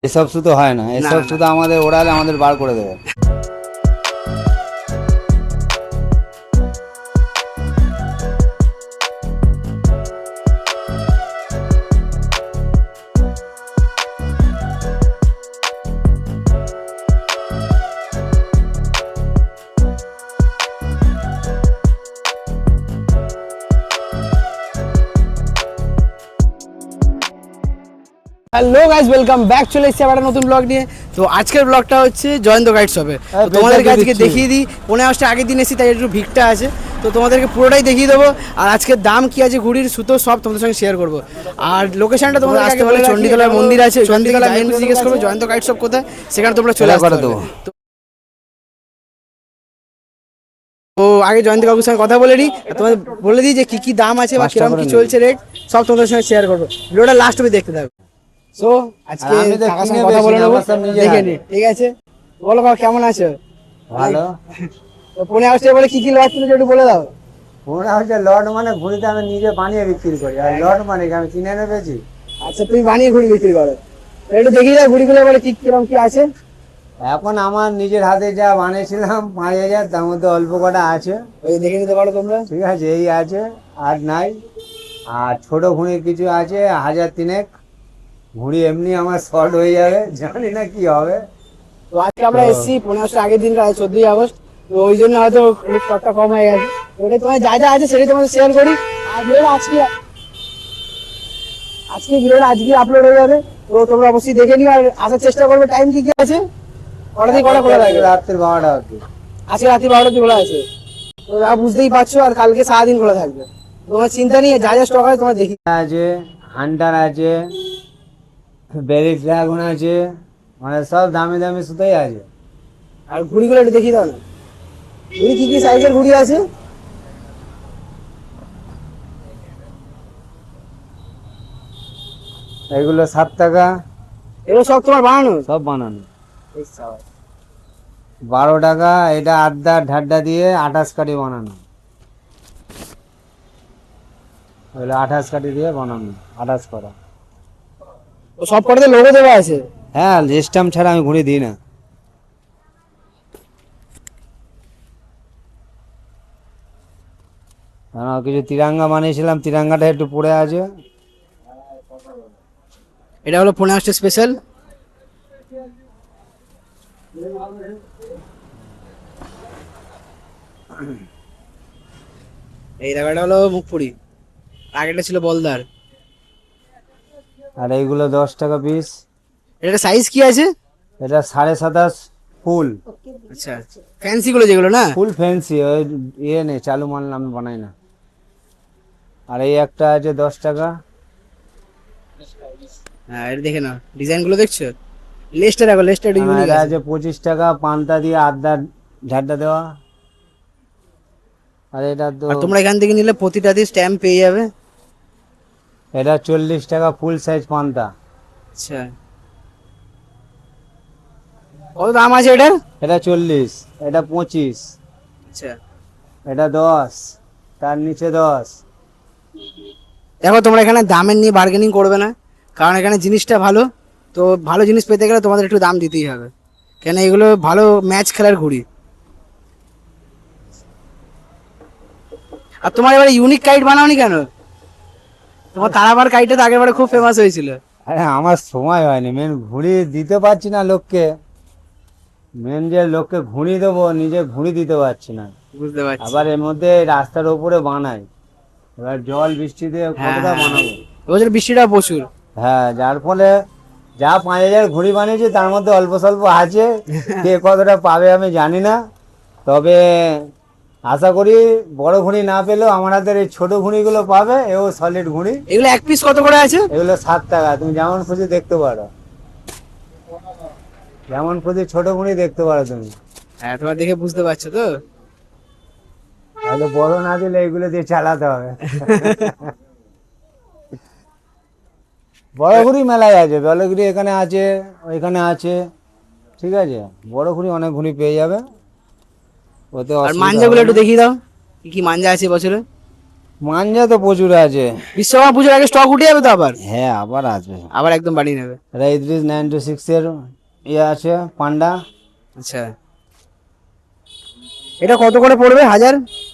এসব শুধু হয় না, এসব শুধু আমাদের ওড়ালে আমাদের বার করে দেবে। Hello guys, welcome back. চলে এসেছি আবার একটা নতুন ব্লগ নিয়ে। তো আজকের ব্লগটা হচ্ছে জয়ন্ত গাইড শপে। তোমাদেরকে আজকে দেখিয়ে দিই, 15 আগস্টে আগের দিন এসেছি তাই একটু ভিড়টা আছে, তো তোমাদেরকে পুরোটাই দেখিয়ে দেবো। আর আজকের দাম কি আছে, ঘুড়ির সুতো সব তোমাদের সঙ্গে শেয়ার করবো। আর লোকেশনটা তোমাদের আসতে বলে চণ্ডীতলার মন্দির আছে, চণ্ডীতলা মেন জিজ্ঞেস করবে জয়ন্ত গাইড শপ কোথায়, সেখানে তোমরা চলে আসতে পারবে। তো আগে জয়ন্ত বাবুর সঙ্গে কথা বলে নিই, তোমাদের বলে দিই যে কি কি দাম আছে বা কিরকম কি চলছে রেট, সব তোমাদের সঙ্গে শেয়ার করবো। ভিডিওটা লাস্ট অবধি দেখতে থাকবে। সো আজকে কাকার সঙ্গে কথা বলে নেবো, দেখে নি, ঠিক আছে? বলো কাকা, কেমন আছো? ভালো। তো 15 আগস্টে বলে কি কি লট ছিল একটু বলে দাও। ওরা হচ্ছে লট মানে ঘুড়িতে আমি নিজে বানিয়ে বিক্রি করি, আর লট মানে কি আমি কিনে এনেছি। আচ্ছা, তুমি বানিয়ে ঘুড়ি বিক্রি করো, তো একটু দেখিয়ে দাও ঘুড়িগুলো বলে কি কিরকম কি আছে। এখন আমার নিজের হাতে যা বানিয়েছিলাম 5,000, তার মধ্যে অল্প কটা আছে, ওই দেখে নিতে পারো তোমরা, ঠিক আছে? এই আছে, আর নাই। আর ছোট ঘুড়ি কিছু আছে 1,000-3 ঘুড়ি, এমনি আমার শর্ট হয়ে যাবে, জানি না কি হবে। তো আজকে আমরা এসেছি 15 আগস্ট আগের দিন, 14ই আগস্ট, তো ওই জন্য হয়তো স্টকটা কম হয়ে গেছে। ওটা তোমার যা যা আছে সেটাই তোমাদের শেয়ার করি। আর ভিডিওটা আজকে ভিডিওটা আজকে আপলোড হয়ে যাবে, তো তোমরা অবশ্যই দেখে নিও আর আসার চেষ্টা করবে। টাইম কি কি আছে, কটা থেকে কটা খোলা থাকবে? রাত্রের 12টা অবধি। আজকে রাত্রি 12টা খোলা আছে, তো বুঝতেই পারছো। আর কালকে সারাদিন খোলা থাকবে, তোমার চিন্তা নেই, যা যা স্টক আছে তোমার দেখি। আছে, হান্টার আছে, বেরি ড্রাগন আছে, মানে সব দামি দামি সুতোই আছে। আর ঘুড়িগুলো একটু দেখিয়ে দাও না, ঘুড়ি কি কি সাইজের ঘুড়ি আছে। এগুলো 7 টাকা, এগুলো সব তোমার বানানো? সব বানানো। 12 টাকা, এটা আড্ডা ঢাড্ডা দিয়ে 28 কাঠি বানানো, ওগুলো 28 কাঠি দিয়ে বানানো, 28 করা। ও সব কটাতে লোগো দেওয়া আছে? হ্যাঁ, স্ট্যাম্প ছাড়া আমি ঘুরে দিই না। কিছু তিরাঙ্গা বানিয়েছিলাম, তিরাঙ্গাটা একটু পড়ে আছে। এটা হলো 15 আগস্টের স্পেশাল। এই জায়গাটা হলো মুখপুরি, আগেটা ছিল বলদার। আর এইগুলো 10 টাকা পিস। এটা সাইজ কি আছে? এটা 27.5 ফুল। আচ্ছা, ফ্যান্সি গুলো যেগুলো না? ফুল ফ্যান্সি, ওই ইয়ে নেই, চালু মাল আমি বানাই না। আর এই একটা আছে 10 টাকা। হ্যাঁ, এটা দেখে নাও, ডিজাইন গুলো দেখছো, লেসটা দেখো, লেসটা একটু ইউনিক এটা আছে। আছে 25 টাকা, পান্তা দিয়ে আড্ডা ঝাড্ডা দেওয়া। আর এটা তো, আর তোমরা এখান থেকে নিলে প্রতিটাতে স্ট্যাম্প পেয়ে যাবে। এটা 40 টাকা ফুল সাইজ পান্তা। আচ্ছা, কত দাম আছে এটার? এটা 40, এটা 25, আচ্ছা, এটা 10, তার নিচে 10। দেখো তোমরা এখানে দামের নিয়ে বার্গেনিং করবে না, কারণ এখানে জিনিসটা ভালো। তো ভালো জিনিস পেতে গেলে তোমাদের একটু দাম দিতেই হবে, কেন এগুলো ভালো ম্যাচ খেলার ঘুড়ি। আর তোমার এবারে ইউনিক কাইট বানাওনি কেন? তোমার তারাবার কাইটটা তো আগেরবারে খুব ফেমাস হয়েছিল। আরে আমার সময় হয়নি, মেন ঘুড়ি দিতে পারছি না লোককে। মেন যে লোককে ঘুড়ি দেবো, নিজে ঘুড়ি দিতে পারছি না। বুঝতে পারছি। আবার এর মধ্যে রাস্তার উপরে বানাই, এবার জল বৃষ্টি দিয়ে কতটা বানাবো। এবছর বৃষ্টিটা প্রচুর। হ্যাঁ, যার ফলে যা 5,000 ঘুড়ি বানিয়েছি তার মধ্যে অল্প স্বল্প আছে, কে কতটা পাবে আমি জানি না। তবে আশা করি বড় ঘুড়ি না পেলেও আমার হাতের এই ছোট ঘুড়িগুলো পাবে, এও সলিড ঘুড়ি। এগুলো এক পিস কত করে আছে? এগুলো 7 টাকা, তুমি যেমন খুশি দেখতে পারো, যেমন খুশি ছোট ঘুড়ি দেখতে পারো তুমি। হ্যাঁ, তোমার দেখে বুঝতে পারছো তো। তাহলে বড় না দিলে এগুলো দিয়ে চালাতে হবে। বড় ঘুড়ি মেলায় আছে, বড় ঘুড়ি এখানে আছে, ওইখানে আছে, ঠিক আছে? বড় ঘুড়ি অনেক ঘুড়ি পেয়ে যাবে, ওতে আর অসুবিধা মাঞ্জাগুলো হবে একটু না। দেখিয়ে দাও, কি কি মাঞ্জা আছে বছরে। মাঞ্জা তো প্রচুর আছে। বিশ্বকর্মা পুজোর আগে স্টক উঠে যাবে তো আবার? হ্যাঁ, আবার আসবে। আবার একদম বাড়িয়ে নেবে। এটা ইদ্রিস 926 এর ইয়ে আছে পান্ডা। আচ্ছা, এটা কত করে পড়বে হাজার?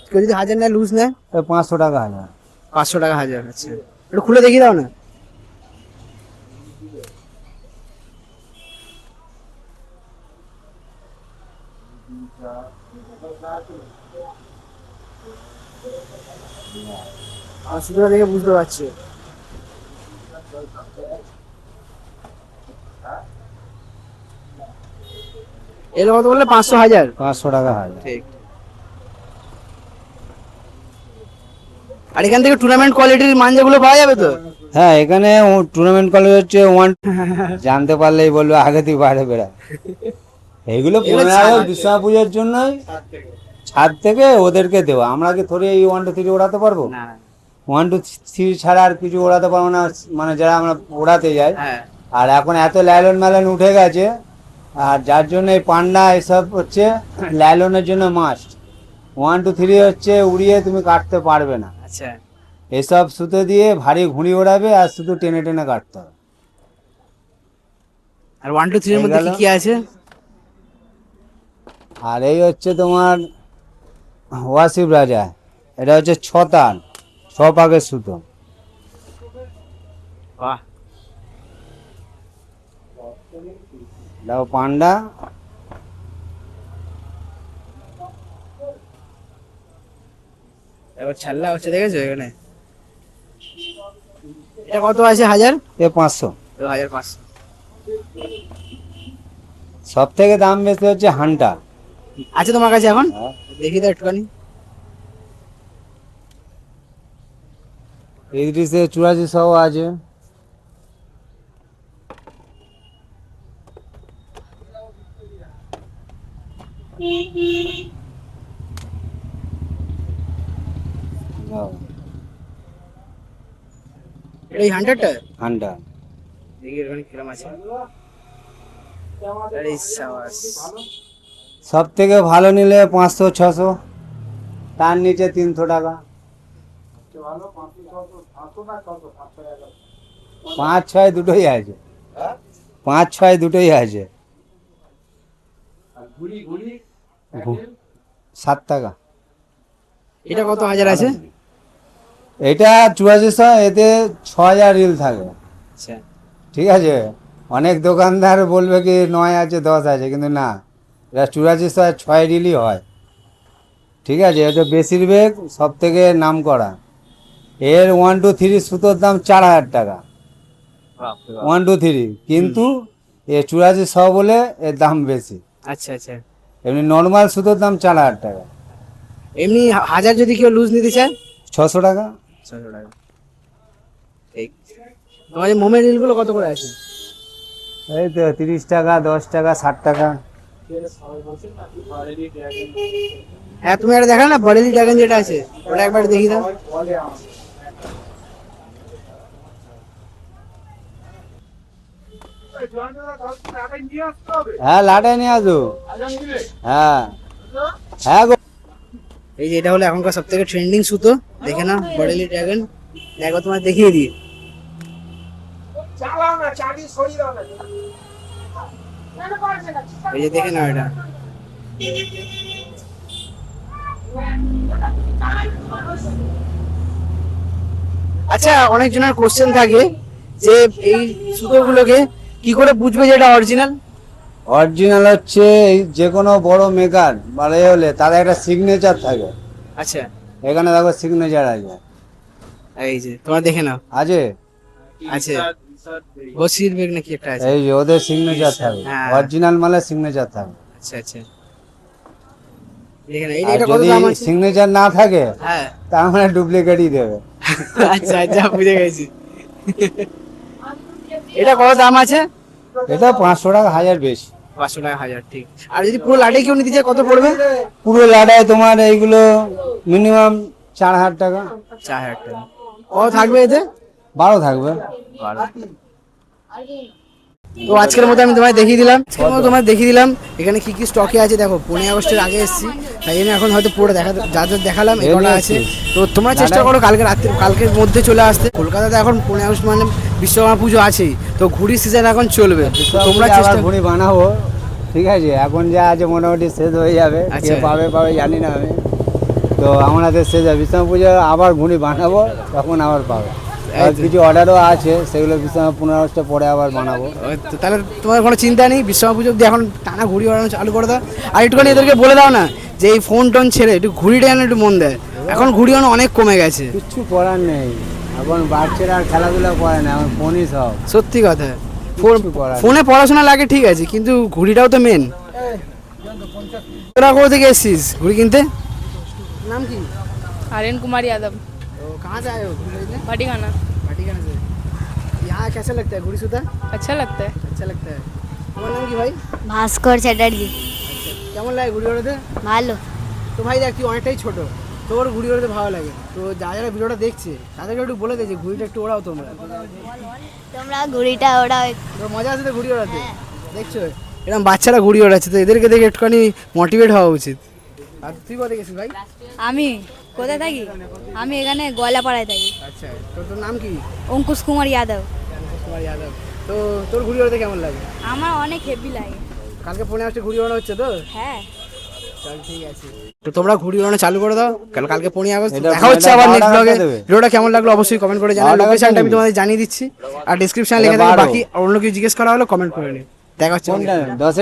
কেউ যদি হাজার নেয়, লুজ নেয়? 500 টাকা হাজার। 500 টাকা হাজার। আচ্ছা, একটু খুলে দেখিয়ে দাও না। সুতরাং দেখে বুঝতে পারছি। এর কত বললে? 500 হাজার। 500 টাকা হাজার। ঠিক। আর এখান থেকে টুর্নামেন্ট কোয়ালিটির মাঞ্জাগুলো পাওয়া যাবে তো? হ্যাঁ, এখানে টুর্নামেন্ট কলেজ হচ্ছে জানতে পারলেই বলবো আগে তুই বাইরে বেড়া। এইগুলো বিশ্বকর্মা পুজোর জন্য ছাদ থেকে ওদেরকে দেওয়া। আমরা কি থোড়ি এই 1 2 3 ওড়াতে পারবো? না। 1 2 3 ছাড়া আর কিছু ওড়াতে পারবো না, মানে যারা আমরা ওড়াতে যাই। হ্যাঁ। আর এখন এত লাইলন ম্যালন উঠে গেছে, আর যার জন্য এই পান্ডা এসব হচ্ছে লাইলনের জন্য মাস্ট। 1 2 3 হচ্ছে উড়িয়ে তুমি কাটতে পারবে না। আচ্ছা, এসব সুতো দিয়ে ভারী ঘুড়ি ওড়াবে আর শুধু টেনে টেনে কাটতে হবে। আর 1 2 3 এর মধ্যে কি কি আছে? আর এই হচ্ছে তোমার ওয়াসিফ রাজা। এটা হচ্ছে 6 তার 6 পাকের সুতো। বাহ, দেখো পান্ডা। এবার ছাল্লা হচ্ছে, দেখেছো এখানে? এটা কত আছে হাজার? 500। 1500। সব থেকে দাম বেশি হচ্ছে হান্টা। আছে তোমার কাছে এখন? দেখি তো একটুখানি। ইদ্রিসে 8400 আছে। এই 100টা হান্টা দেখি এখানে কিরম আছে। আরে সাবাস। সব থেকে ভালো নিলে 500 600, তার নিচে 300 টাকা। 5 6 দুটোই আছে। 5 6 দুটোই আছে। 7 টাকা। এটা কত হাজার আছে? এটা 8400, এতে 6000 রিল থাকে। আচ্ছা, ঠিক আছে। অনেক দোকানদার বলবে কি 9 আছে 10 আছে, কিন্তু না, এটা 8400 আর 6 রিলই হয়। ঠিক আছে, এটা বেশিরভাগ সব থেকে নাম করা। এর 1 2 3 সুতোর দাম 4000 টাকা। 1 2 3, কিন্তু এ 8400 বলে এর দাম বেশি। আচ্ছা আচ্ছা। এমনি নর্মাল সুতোর দাম 4000 টাকা। এমনি হাজার যদি কেউ লুজ নিতে চায়? 600 টাকা। 600 টাকা। ঠিক। তোমার এই মোমের রিলগুলো কত করে আছে? এই তো 30 টাকা, 10 টাকা, 60 টাকা। হ্যাঁ, তুমি একটা দেখা না বরেলি ড্রাগন যেটা আছে, ওটা একবার দেখি দাও। হ্যাঁ, লাটাই নিয়ে আসো। হ্যাঁ হ্যাঁ গো। এই যে এটা হলো এখনকার সব থেকে ট্রেন্ডিং সুতো, দেখে না বরেলি ড্রাগন। দেখো তোমার দেখিয়ে দিই। এই যে দেখে না এটা। আচ্ছা, অনেক জনের কোশ্চেন থাকে যে এই সুতোগুলোকে কি করে বুঝবে যে এটা অরিজিনাল? অরিজিনাল হচ্ছে এই যে কোনো বড় মেকার মানে হলে তাদের একটা সিগনেচার থাকে। আচ্ছা, এখানে দেখো সিগনেচার আছে। এই যে তোমার দেখে নাও। আছে আছে বসির বেগ নাকি একটা আছে। এই যে ওদের সিগনেচার থাকে। হ্যাঁ। অরিজিনাল মানে সিগনেচার থাকে। আচ্ছা আচ্ছা, দেখে না আর এটা কত যদি দাম আছে? সিগনেচার না থাকে হ্যাঁ। তার মানে ডুপ্লিকেটই দেবে। আচ্ছা আচ্ছা, বুঝে গেছি। এটা কত দাম আছে? এটা 500 টাকা হাজার বেশি। 500 টাকা হাজার। ঠিক। আর যদি পুরো লাটে কেউ নিতে চায় কত পড়বে? পুরো লাটায় তোমার এইগুলো মিনিমাম 4000 টাকা। 4000 টাকা। কত থাকবে এতে? 12 থাকবে। তো আজকের মতো আমি তোমায় দেখিয়ে দিলাম এখানে কি কি স্টকে আছে। দেখো 15 আগস্টের আগে এসেছি, তাই জন্য এখন হয়তো পুরো যা দেখালাম এগুলো আছে। তো তোমরা চেষ্টা করো কালকের মধ্যে চলে আসতে। কলকাতাতে এখন 15 আগস্ট মানে বিশ্বকর্মা পুজো আছেই, তো ঘুড়ির সিজন এখন চলবে। তো তোমরা চেষ্টা ঘুড়ি বানাবো, ঠিক আছে। এখন যা আছে মোটামুটি শেষ হয়ে যাবে, কে পাবে জানি না আমি। তো আমাদের শেষ হবে বিশ্বকর্মা পুজো, আবার ঘুড়ি বানাবো, তখন আবার পাবে। আর কিছু অর্ডারও আছে, সেগুলো বিশ্বকর্মা 15 আগস্টের পরে আবার বানাবো। তো তাহলে তোমার কোনো চিন্তা নেই, বিশ্বকর্মা পুজো অবধি এখন টানা ঘুড়ি বানানো চালু করে দাও। আর একটুখানি এদেরকে বলে দাও না যে এই ফোন টোন ছেড়ে একটু ঘুড়িটা যেন একটু মন দেয়। এখন ঘুড়ি বানানো অনেক কমে গেছে, কিচ্ছু করার নেই। এখন বাচ্চারা আর খেলাধুলা করে না, এখন ফোনই সব। সত্যি কথা, করার ফোনে পড়াশোনা লাগে ঠিক আছে, কিন্তু ঘুড়িটাও তো মেন। তোরা কোথা থেকে এসেছিস ঘুড়ি কিনতে? नाम की आर्यन कुमार यादव। तो कहाँ से आए हो खरीदने? भाटीखाना। भाटीखाना से। यहाँ कैसा लगता है घुड़ी सूता? अच्छा लगता है। अच्छा लगता है। तुम्हारा नाम की भाई? ভাস্কর চ্যাটার্জি। কেমন লাগে ঘুড়ি ওড়াতে? ভালো। তো ভাই দেখ তুই অনেকটাই ছোট, তোর ঘুড়ি ওড়াতে ভালো লাগে। তো যারা ভিডিওটা দেখছে তাদেরকে একটু বলে দে যে ঘুড়িটা একটু ওড়াও তোমরা। তোমরা ঘুড়িটা ওড়াও। তো মজা আছে তো ঘুড়ি ওড়াতে? দেখছো এরকম বাচ্চারা ঘুড়ি ওড়াচ্ছে, তো এদেরকে দেখে একটুখানি মোটিভেট হওয়া উচিত। আর তুই কোথায় গেছিস ভাই? আমি কোথায় থাকি? আমি এখানে গয়লাপাড়ায় থাকি। আচ্ছা, তোর নাম কি? অঙ্কুশ কুমার যাদব। কুমার যাদব। তো তোর ঘুড়ি ওড়াতে কেমন লাগে? আমার অনেক হেভি লাগে। কালকে 15 আগস্টে ঘুড়ি ওড়ানো হচ্ছে তো? হ্যাঁ। চল ঠিক আছে, তো তোমরা ঘুড়ি ওড়ানো চালু করে দাও। কালকে 15 আগস্ট এটা দেখা হচ্ছে আবার নেক্সট ব্লগে। দেবে। ভিডিওটা কেমন লাগলো অবশ্যই কমেন্ট করে জানাও। লোকেশনটা আমি তোমাদের জানিয়ে দিচ্ছি আর ডেসক্রিপশনে লিখে দেবো। বাকি অন্য কিছু জিজ্ঞেস করা হলে কমেন্ট করে নিও। দেখা হচ্ছে কোনটা 10